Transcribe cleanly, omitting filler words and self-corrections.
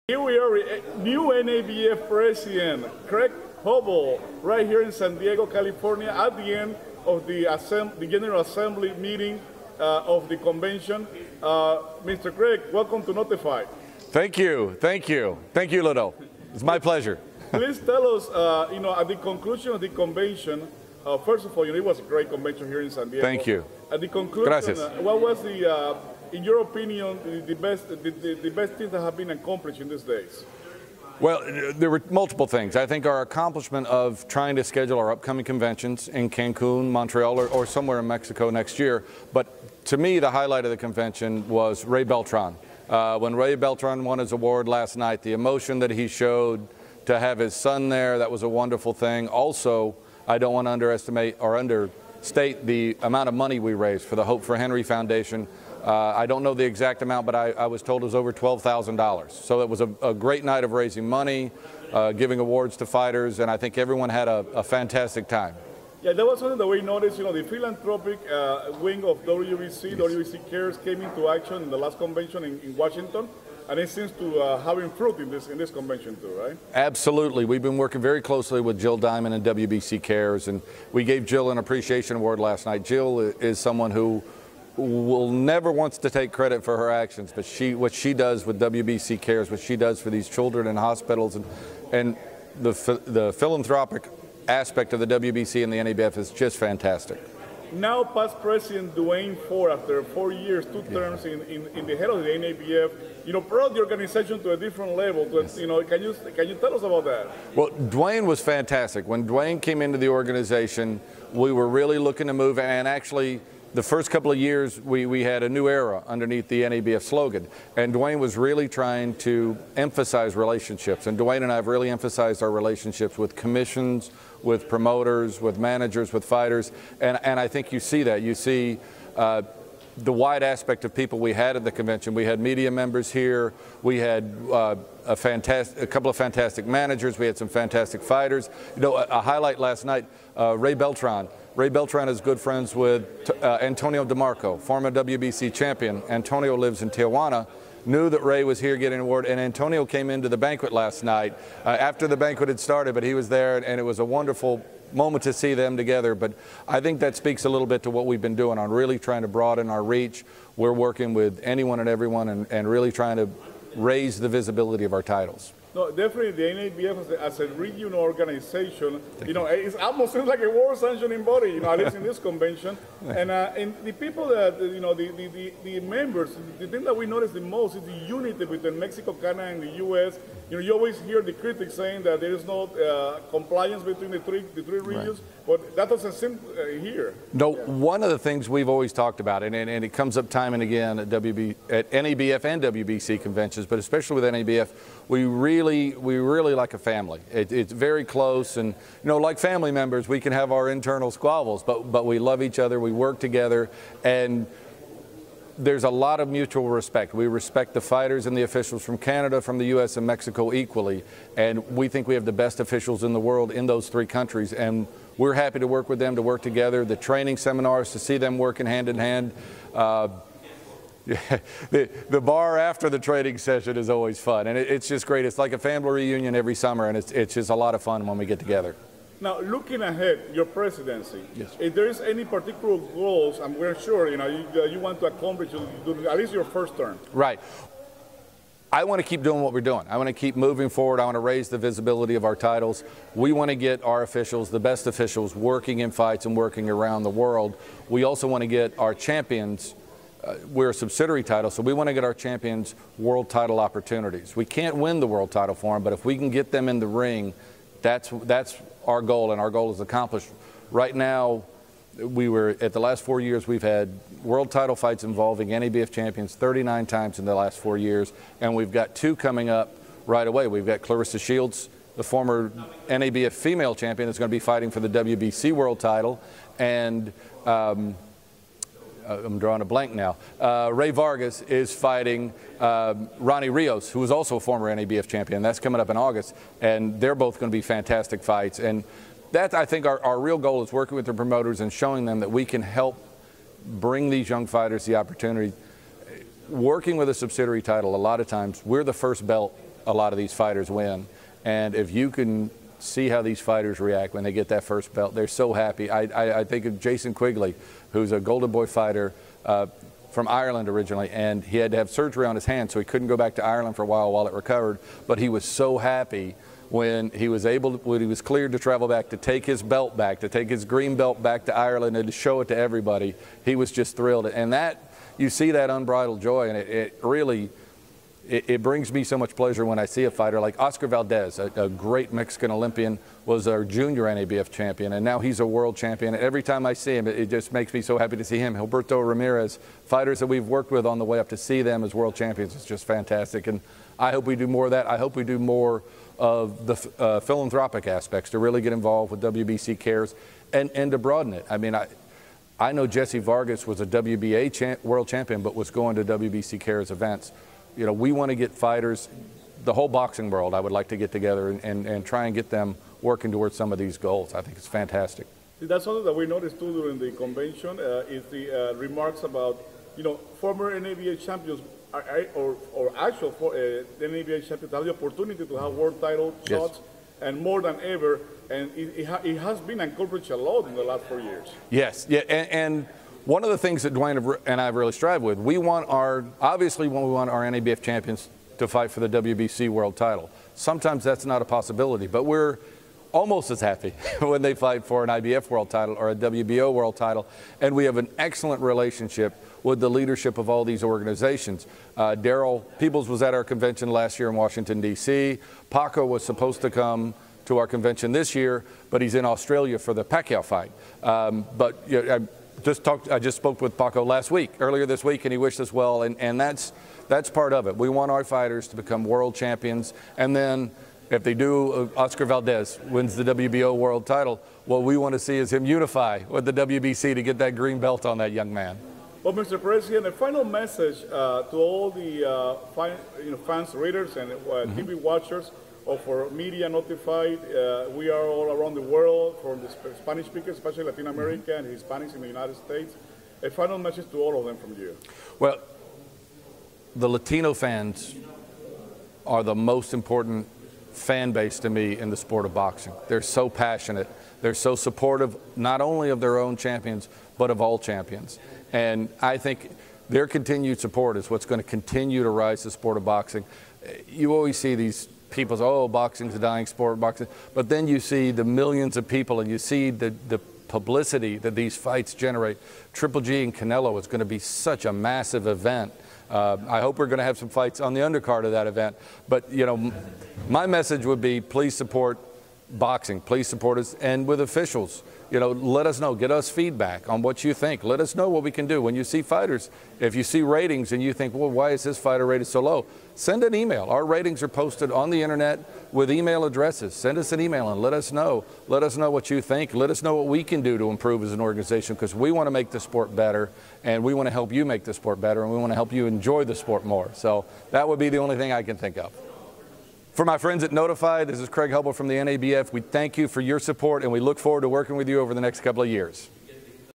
Here we are, new NABF President, Craig Hubble, right here in San Diego, California, at the end of the General Assembly meeting of the convention. Mr. Craig, welcome to Notify. Thank you, thank you. Thank you, Ludo. It's my pleasure. Please tell us, at the conclusion of the convention, first of all, it was a great convention here in San Diego. Thank you. At the conclusion, what was the, in your opinion, the best things that have been accomplished in these days? Well, there were multiple things. I think our accomplishment of trying to schedule our upcoming conventions in Cancun, Montreal, or somewhere in Mexico next year. But to me, the highlight of the convention was Ray Beltrán. When Ray Beltrán won his award last night, the emotion that he showed to have his son there, that was a wonderful thing. Also, I don't want to underestimate or understate the amount of money we raised for the Hope for Henry Foundation. I don't know the exact amount, but I was told it was over $12,000. So it was a great night of raising money, giving awards to fighters, and I think everyone had a fantastic time. Yeah, that was something that we noticed. The philanthropic wing of WBC, yes. WBC Cares came into action in the last convention in Washington, and it seems to having fruit in this convention too, right? Absolutely. We've been working very closely with Jill Diamond and WBC Cares, and we gave Jill an appreciation award last night. Jill is someone who will never wants to take credit for her actions, but what she does with WBC Cares, what she does for these children in hospitals, and the philanthropic aspect of the WBC and the NABF is just fantastic. Now, past President Dwayne Ford, after 4 years, 2 terms in the head of the NABF, brought the organization to a different level. Yes. Can you tell us about that? Well, Dwayne was fantastic. When Dwayne came into the organization, we were really looking to move, and actually, the first couple of years, we had a new era underneath the NABF slogan, and Dwayne was really trying to emphasize relationships, and Dwayne and I have really emphasized our relationships with commissions, with promoters, with managers, with fighters, and I think you see that. You see the wide aspect of people we had at the convention. We had media members here, we had a couple of fantastic managers, we had some fantastic fighters. A highlight last night, Ray Beltrán. Ray Beltrán is good friends with Antonio DeMarco, former WBC champion. Antonio lives in Tijuana, knew that Ray was here getting an award, and Antonio came into the banquet last night after the banquet had started, but he was there, and it was a wonderful moment to see them together. But I think that speaks a little bit to what we've been doing on really trying to broaden our reach. We're working with anyone and everyone and really trying to raise the visibility of our titles. No, definitely the NABF as a regional organization, it almost seems like a world sanctioning body, at least in this convention. And the people that, the members, the thing that we notice the most is the unity between Mexico, Canada, and the U.S. You always hear the critics saying that there is no compliance between the three regions, right. But that doesn't seem here. No, yeah. One of the things we've always talked about, and it comes up time and again at NABF and WBC conventions, but especially with NABF, we really like a family. It's very close, and like family members, we can have our internal squabbles, but we love each other, we work together, and there's a lot of mutual respect. We respect the fighters and the officials from Canada, from the U.S. and Mexico equally, and we think we have the best officials in the world in those 3 countries, and we're happy to work with them, to work together. The training seminars, to see them working hand in hand. The bar after the training session is always fun, and it's just great. It's like a family reunion every summer, and it's just a lot of fun when we get together. Now, looking ahead, your presidency, yes. If there is any particular goals, and we're sure you want to accomplish at least your first term. Right. I want to keep doing what we're doing. I want to keep moving forward. I want to raise the visibility of our titles. We want to get our officials, the best officials, working in fights and working around the world. We also want to get our champions. We're a subsidiary title, so we want to get our champions world title opportunities. We can't win the world title for them, but if we can get them in the ring, that's our goal, and our goal is accomplished. Right now, at the last 4 years, we've had world title fights involving NABF champions 39 times in the last 4 years, and we've got 2 coming up right away. We've got Clarissa Shields, the former NABF female champion, that's going to be fighting for the WBC world title, and I'm drawing a blank now. Ray Vargas is fighting Ronnie Rios, who is also a former NABF champion. That's coming up in August, and they're both going to be fantastic fights. And that, I think, our real goal is working with the promoters and showing them that we can help bring these young fighters the opportunity. Working with a subsidiary title, a lot of times, we're the first belt a lot of these fighters win. And if you can see how these fighters react when they get that first belt, they're so happy. I think of Jason Quigley, who's a Golden Boy fighter from Ireland originally, and he had to have surgery on his hand, so he couldn't go back to Ireland for a while it recovered. But he was so happy when he was cleared to travel back, to take his belt back, to take his green belt back to Ireland and to show it to everybody. He was just thrilled. And that, you see that unbridled joy, and it really, it brings me so much pleasure when I see a fighter like Oscar Valdez, a great Mexican Olympian, was our junior NABF champion, and now he's a world champion. Every time I see him, it just makes me so happy to see him. Gilberto Ramirez, fighters that we've worked with on the way up, to see them as world champions is just fantastic. And I hope we do more of that. I hope we do more of the philanthropic aspects, to really get involved with WBC Cares and to broaden it. I mean, I know Jesse Vargas was a WBA world champion, but was going to WBC Cares events. You know, we want to get fighters, the whole boxing world, I would like to get together and try and get them working towards some of these goals. I think it's fantastic. That's something that we noticed too during the convention, is the remarks about, you know, former NABF champions or actual NABF champions have the opportunity to have world title shots, and more than ever, and it has been encouraged a lot in the last 4 years. Yes, yeah, and one of the things that Dwayne and I really strive with, obviously when we want our NABF champions to fight for the WBC world title. Sometimes that's not a possibility, but we're almost as happy when they fight for an IBF world title or a WBO world title. And we have an excellent relationship with the leadership of all these organizations. Daryl Peebles was at our convention last year in Washington, D.C. Paco was supposed to come to our convention this year, but he's in Australia for the Pacquiao fight. But you know, I just spoke with Paco earlier this week, and he wished us well, and that's part of it. We want our fighters to become world champions, and then if they do, Oscar Valdez wins the WBO world title, what we want to see is him unify with the WBC to get that green belt on that young man. Well, Mr. President, a final message to all the fans, readers, and TV watchers, or for media notified. We are all around the world, from the Spanish speakers, especially Latin America, and Hispanics in the United States. A final message to all of them from you. Well, the Latino fans are the most important fan base to me in the sport of boxing. They're so passionate. They're so supportive, not only of their own champions, but of all champions. And I think their continued support is what's going to continue to rise the sport of boxing. You always see these people say, oh, boxing's a dying sport, boxing. But then you see the millions of people, and you see the publicity that these fights generate. Triple G and Canelo is going to be such a massive event. I hope we're going to have some fights on the undercard of that event. But, you know, my message would be, please support boxing. Please support us. And with officials, you know, let us know. Get us feedback on what you think. Let us know what we can do. When you see fighters, if you see ratings and you think, well, why is this fighter rated so low? Send an email. Our ratings are posted on the internet with email addresses. Send us an email and let us know. Let us know what you think. Let us know what we can do to improve as an organization, because we want to make the sport better, and we want to help you make the sport better, and we want to help you enjoy the sport more. So that would be the only thing I can think of. For my friends at Notified, this is Craig Hubble from the NABF. We thank you for your support, and we look forward to working with you over the next couple of years.